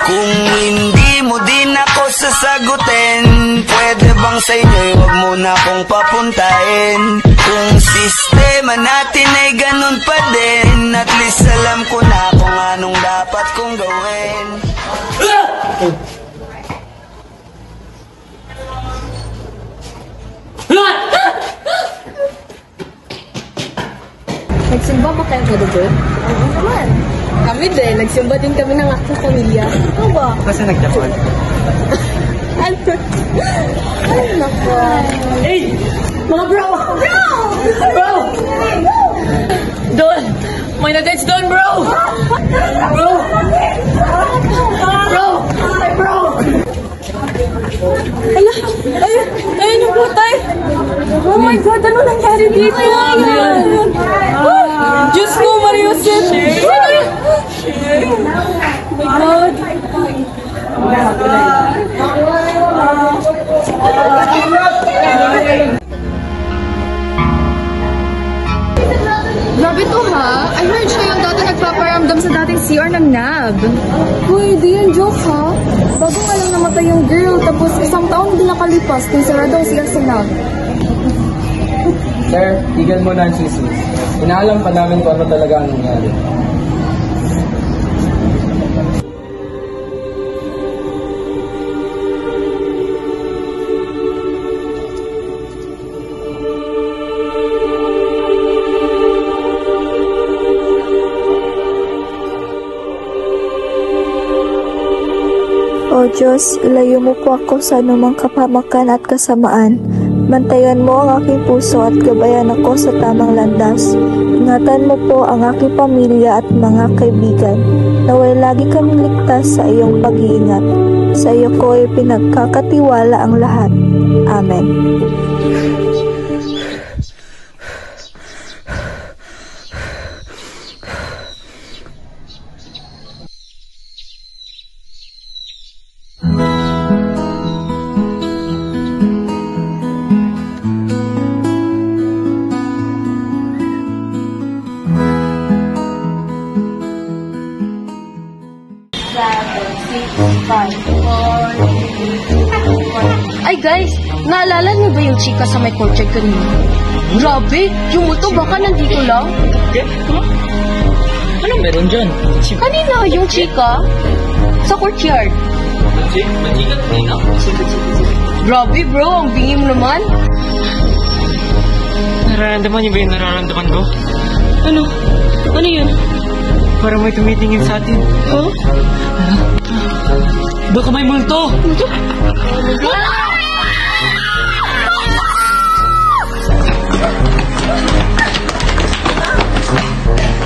Kung hindi mo din ako sasagutin, pwede bang sa inyo'y wag mo na akong papuntahin? Kung sistema natin ay ganun pa din, at least alam ko na kung anong dapat kong gawin. Nagsimba ba kayo kada doon? Oo naman. Kami din. Nagsimba din kami ng aking pamilya. Ano ba? Basta nag-Japan. Ano? Ay, naku. Hey! Mga bro! Bro! Bro! Doon! May na-dates doon, bro! Bro! Bro! Ay, bro! Ala! Ayun yung putay! Oh my God! Ano nangyari dito? Diyos ko, Mariusip! Oh my God! Grabe to ha! I heard siya yung dati nagpaparamdam sa dating CR ng NAB. Uy, di yan joke ha? Bago nga lang namatay yung girl, tapos isang taon din nakalipas kung sara daw CR sa NAB. Sir, tigil mo na ang sisi. Inaalam pa namin kung ano talaga ang nangyari. O Diyos, ilayo mo po ako sa anumang kapahamakan at kasamaan. Bantayan mo ang aking puso at gabayan ako sa tamang landas. Ingatan mo po ang aking pamilya at mga kaibigan. Naway lagi kaming ligtas sa iyong pag-iingat. Sa iyo ko ay pinagkakatiwala ang lahat. Amen. Ay guys, naalala niyo ba yung chika sa may courtyard kanina? Grabe, yung multo baka nandito lang. Anong meron dyan? Kanina yung chika sa courtyard. Majigat kanina? Grabe bro, ang bingi mo naman. Nararamdaman niyo ba yung nararamdaman ko? Ano? Ano yun? Parang may tumitingin sa atin. Huh? Baka may multo! Multo?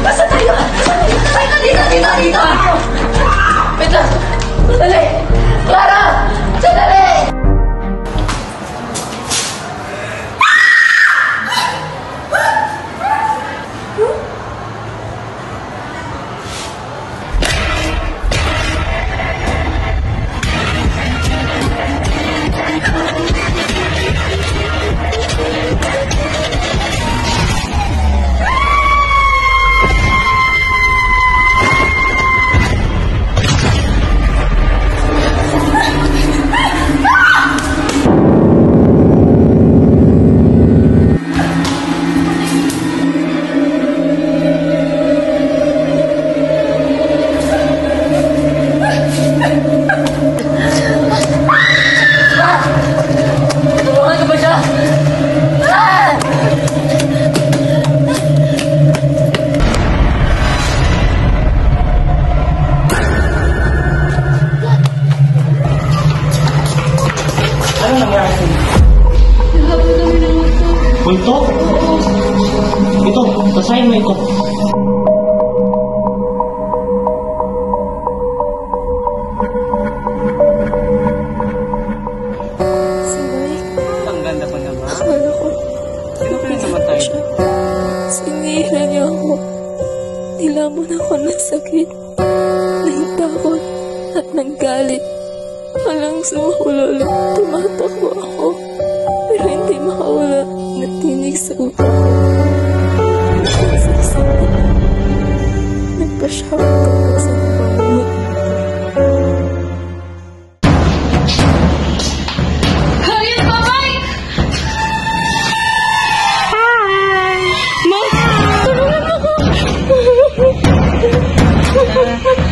Basta tayo! Ay, dito! Wait lang! Sandali! Clara! Sandali! Multo? Ito, basahin mo ito. Ang ganda pa naman. Akala ko, Sino kaya naman tayo? sinira niya ako. Nilamon ako ng sakit, ng takot, at ng galit. Walang sumukulolo, tumatakbo ako. Pero hindi makawala ng tinig sa utak ko. Nagpasyaw ako sa pamamut. kita.